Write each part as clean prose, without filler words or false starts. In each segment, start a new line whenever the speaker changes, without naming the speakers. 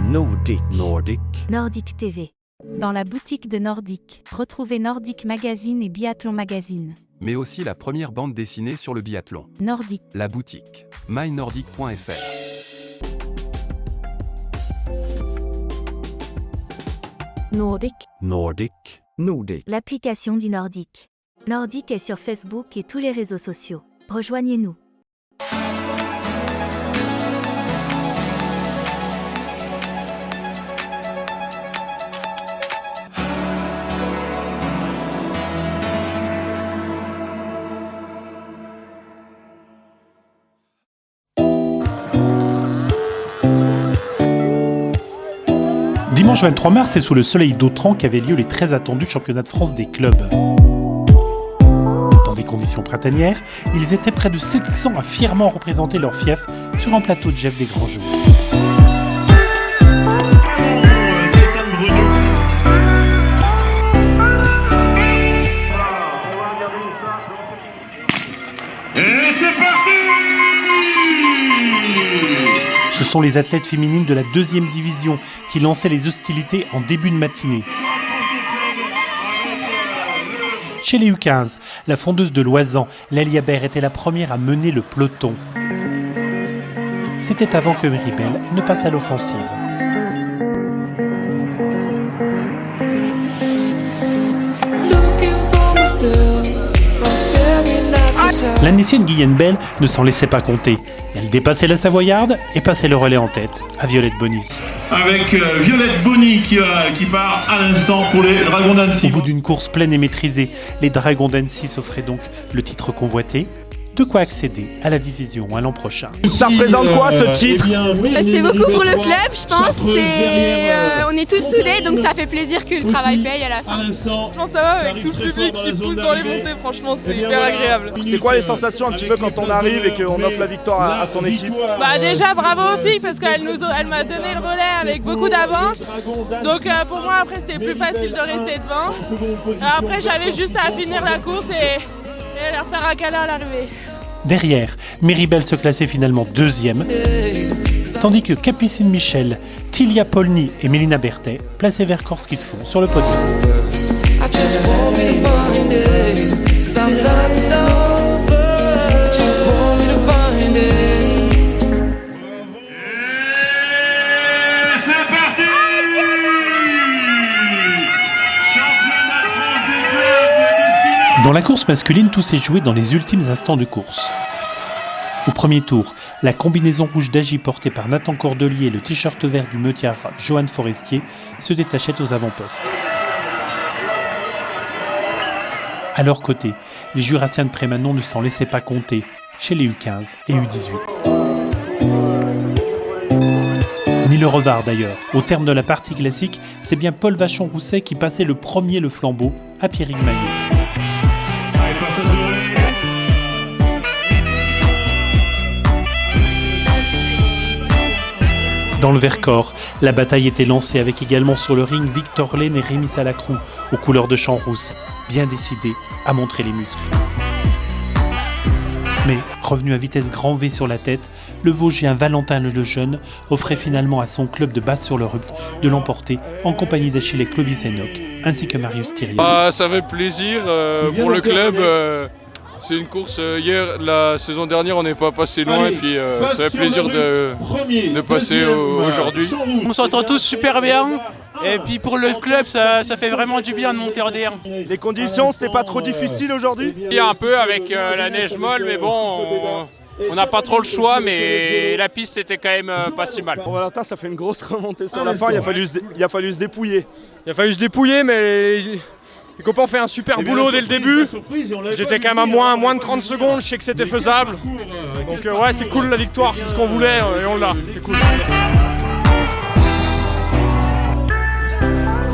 Nordic.
Nordic TV.
Dans la boutique de Nordic, retrouvez Nordic Magazine et Biathlon Magazine.
Mais aussi la première bande dessinée sur le biathlon.
Nordic.
La boutique. mynordic.fr.
Nordic.
Nordic.
L'application du Nordic. Nordic est sur Facebook et tous les réseaux sociaux. Rejoignez-nous.
Dimanche 23 mars, c'est sous le soleil d'Autran qu'avaient lieu les très attendus championnats de France des clubs. Dans des conditions printanières, ils étaient près de 700 à fièrement représenter leur fief sur un plateau de Jeff des Grands Jours. Ce sont les athlètes féminines de la 2e division qui lançaient les hostilités en début de matinée. Chez les U15, la fondeuse de Loisan, Lélia Baer, était la première à mener le peloton. C'était avant que Meribel ne passe à l'offensive. L'Annécienne Guyenne Bell ne s'en laissait pas compter. Elle dépassait la Savoyarde et passait le relais en tête à Violette Bonny.
Avec Violette Bonny qui part à l'instant pour les Dragons d'Annecy.
Au bout d'une course pleine et maîtrisée, les Dragons d'Annecy s'offraient donc le titre convoité. De quoi accéder à la division à l'an prochain.
Ça représente quoi ce titre?
C'est beaucoup pour le club, je pense. On est tous soudés, donc ça fait plaisir que le travail paye à la fin.
Franchement, ça va avec tout le public qui pousse dans les montées, franchement, c'est hyper agréable.
C'est quoi les sensations un petit peu quand on arrive et qu'on offre la victoire à son équipe?
Déjà, bravo aux filles parce qu'elle m'a donné le relais avec beaucoup d'avance. Donc pour moi, après, c'était plus facile de rester devant. Après, j'avais juste à finir la course et leur faire un câlin à l'arrivée.
Derrière, Meribel se classait finalement 2e, tandis que Capucine Michel, Tilia Polny et Mélina Berthet plaçaient Vercors ski de fond sur le podium. Dans la course masculine, tout s'est joué dans les ultimes instants de course. Au premier tour, la combinaison rouge d'Agi portée par Nathan Cordelier et le t-shirt vert du meutier Johan Forestier se détachaient aux avant-postes. À leur côté, les Jurassiens de Prémanon ne s'en laissaient pas compter, chez les U15 et U18. Ni le Revard d'ailleurs. Au terme de la partie classique, c'est bien Paul Vachon-Rousset qui passait le premier le flambeau à Pierrick Maillet. Dans le Vercors, la bataille était lancée avec également sur le ring Victor Lane et Rémi Salacrou, aux couleurs de Champs-Rousse, bien décidés à montrer les muscles. Mais, revenu à vitesse grand V sur la tête, le Vosgien Valentin Lejeune offrait finalement à son club de Basse-sur-le-Rupt de l'emporter en compagnie d'Achille Clovis Enoch, ainsi que Marius Thirier.
Ça fait plaisir pour le club. C'est une course, la saison dernière on n'est pas passé loin et puis ça fait plaisir de passer aujourd'hui.
On s'entend tous super bien et puis pour le club ça fait vraiment du bien de monter en D1.
Les conditions, c'était pas trop difficile aujourd'hui?
Il y a un peu avec la neige molle mais bon, on n'a pas trop le choix mais la piste c'était quand même pas si mal.
Bon Valentin, ça fait une grosse remontée sur la fin, il a fallu se dépouiller.
Il a fallu se dépouiller mais... Les copains ont fait un super boulot dès le début. J'étais quand même à moins de 30 secondes, je sais que c'était faisable. Donc ouais, c'est cool la victoire, c'est ce qu'on voulait et on l'a, c'est cool.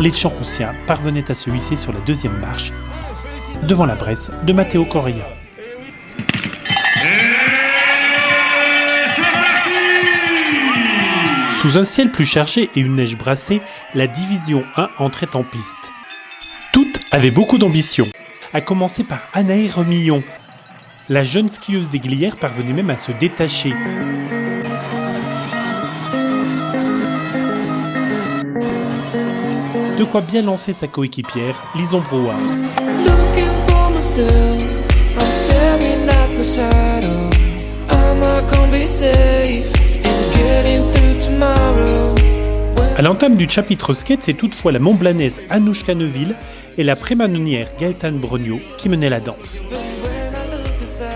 Les Champs-Roussiens parvenaient à se hisser sur la 2e marche, devant la Bresse de Matteo Correa. Sous un ciel plus chargé et une neige brassée, la division 1 entrait en piste. Toutes avaient beaucoup d'ambition, à commencer par Anaë Remillon. La jeune skieuse des Glières parvenait même à se détacher. De quoi bien lancer sa coéquipière, Lison Brouard. À l'entame du chapitre skate, c'est toutefois la Montblanaise Anouchka Neuville et la prémanonnière Gaëtane Brognaud qui menaient la danse.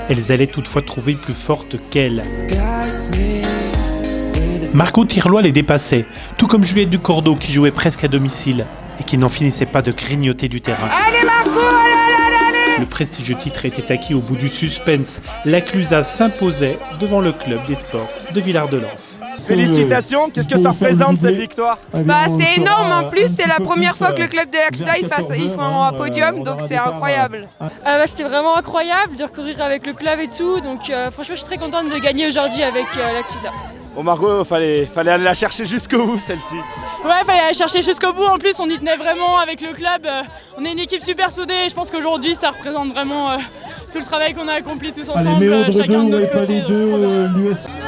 Elles allaient toutefois trouver plus forte qu'elle. Margot Tirlois les dépassait, tout comme Juliette Ducordeau qui jouait presque à domicile et qui n'en finissait pas de grignoter du terrain.
Allez Marco, allez.
Le prestigieux titre était acquis au bout du suspense. La Clusaz s'imposait devant le club des sports de Villard-de-Lans.
Félicitations, qu'est-ce que ça représente cette victoire?
C'est énorme, en plus c'est la première fois que le club de la Clusaz ils font un podium, donc c'est incroyable.
C'était vraiment incroyable de recourir avec le club et tout, donc franchement je suis très contente de gagner aujourd'hui avec la Clusaz.
Bon Margot, fallait aller la chercher jusqu'au bout celle-ci.
Ouais, fallait aller chercher jusqu'au bout. En plus, on y tenait vraiment avec le club. On est une équipe super soudée. Et je pense qu'aujourd'hui, ça représente vraiment tout le travail qu'on a accompli tous ensemble, chacun de notre côté.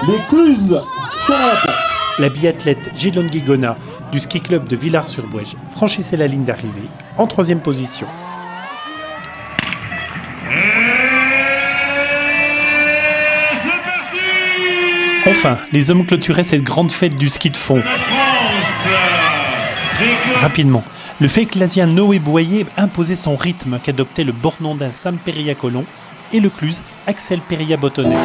Les Cluses sont à la place.
La biathlète Gilon Guigona du ski club de Villars-sur-Bouège franchissait la ligne d'arrivée en 3e position. Enfin, les hommes clôturaient cette grande fête du ski de fond. Rapidement, le féclasien Noé Boyer imposait son rythme qu'adoptait le bornandin Sam Péria-Colomb et le Cluse Axel Péria-Bottonnet.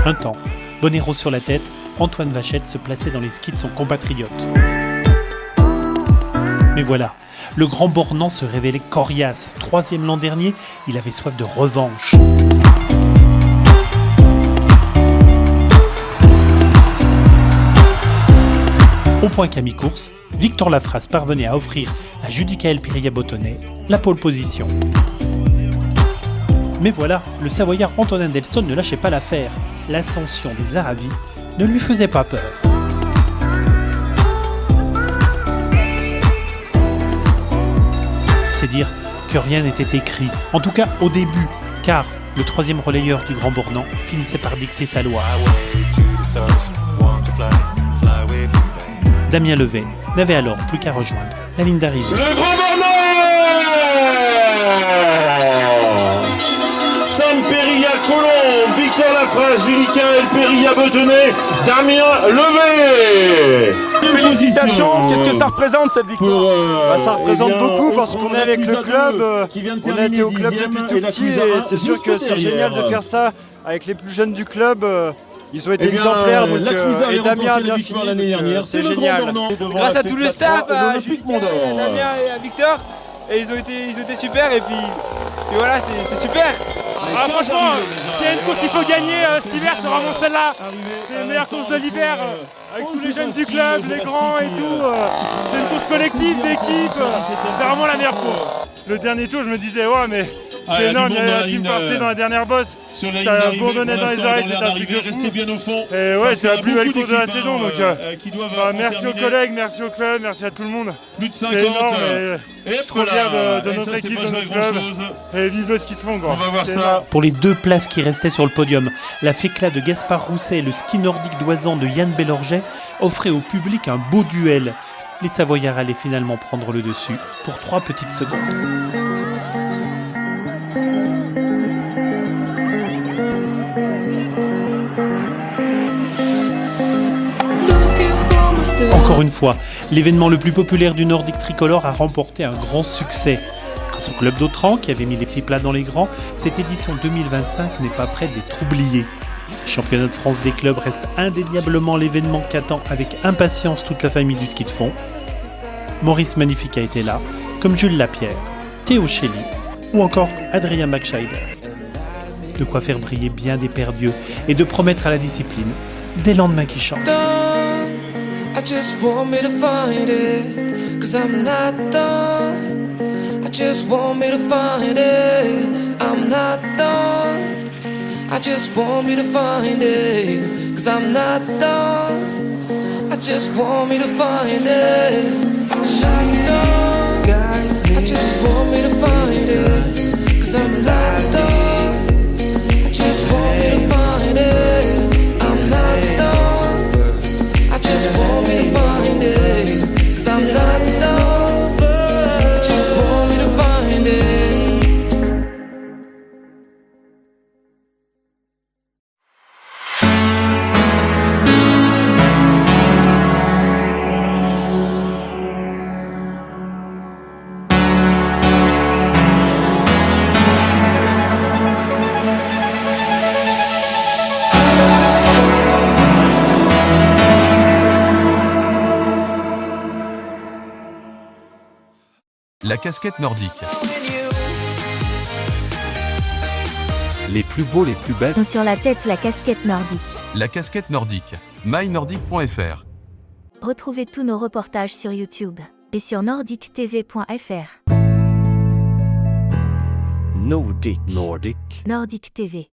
Un temps, bonnet rose sur la tête, Antoine Vachette se plaçait dans les skis de son compatriote. Mais voilà, le grand bornand se révélait coriace. 3e l'an dernier, il avait soif de revanche. Au point qu'à mi-course, Victor Lafrasse parvenait à offrir à Judicaël Péria-Bottonnet la pole position. Mais voilà, le Savoyard Antonin Delson ne lâchait pas l'affaire. L'ascension des Aravis ne lui faisait pas peur. C'est dire que rien n'était écrit, en tout cas au début, car le 3e relayeur du Grand Bornand finissait par dicter sa loi. Damien Levet n'avait alors plus qu'à rejoindre la ligne d'arrivée.
Le Grand Bornand, Sam Péria-Colomb, Victor Lafrasse, Judicaël Péria-Bottonnet, Damien Levet.
Félicitations, qu'est-ce que ça représente cette victoire?
Ça représente beaucoup parce qu'on est avec le club, on a été au club depuis tout petit et c'est sûr que c'est génial de faire ça avec les plus jeunes du club. Ils ont été exemplaires, donc, et Damien a bien fini, c'est génial.
Grâce à tout le staff, à Judicaël, Damien et à Victor, et ils ont été super, et puis voilà, c'est super.
Franchement, s'il y a une course qu'il faut gagner cet hiver, c'est vraiment celle-là. C'est la meilleure course de l'hiver, avec tous les jeunes du club, les grands et tout. C'est une course collective, d'équipe, c'est vraiment la meilleure course. Le dernier tour, je me disais, ouais, mais c'est énorme, il y a la team partie dans la dernière bosse. Ça bourdonnait dans les oreilles, c'était un truc de fou. Et ouais, c'est la plus belle course de la saison, donc merci aux collègues, merci au club, merci à tout le monde. C'est énorme, et je suis trop fier de notre équipe, de notre club, et vive le ski de fond, quoi.
On va voir ça.
Pour les 2 places qui restaient sur le podium, la fécla de Gaspard Rousset et le ski nordique d'Oisan de Yann Bellorget offraient au public un beau duel. Les Savoyards allaient finalement prendre le dessus pour 3 petites secondes. Encore une fois, l'événement le plus populaire du Nordique tricolore a remporté un grand succès. Grâce au club d'Autran qui avait mis les petits plats dans les grands, cette édition 2025 n'est pas prête d'être oubliée. Le championnat de France des clubs reste indéniablement l'événement qu'attend avec impatience toute la famille du ski de fond. Maurice Magnifique a été là, comme Jules Lapierre, Théo Chély ou encore Adrien Backscheider. De quoi faire briller bien des paires d'yeux et de promettre à la discipline des lendemains qui chantent.
I just want me to find it, 'cause I'm not done. I just want me to find it, I'm not done. I just want me to find it, 'cause I'm not done. I just want me to find it. I'm not done. I just want me to find it, 'cause I'm not done. I just want me to find it, I'm not done. I just want me to find it, 'cause I'm not done. I just want me to find it.
La casquette nordique. Les plus beaux, les plus belles.
Ont sur la tête la casquette nordique.
La casquette nordique. mynordic.fr.
Retrouvez tous nos reportages sur YouTube et sur nordictv.fr.
Nordic.
Nordic TV.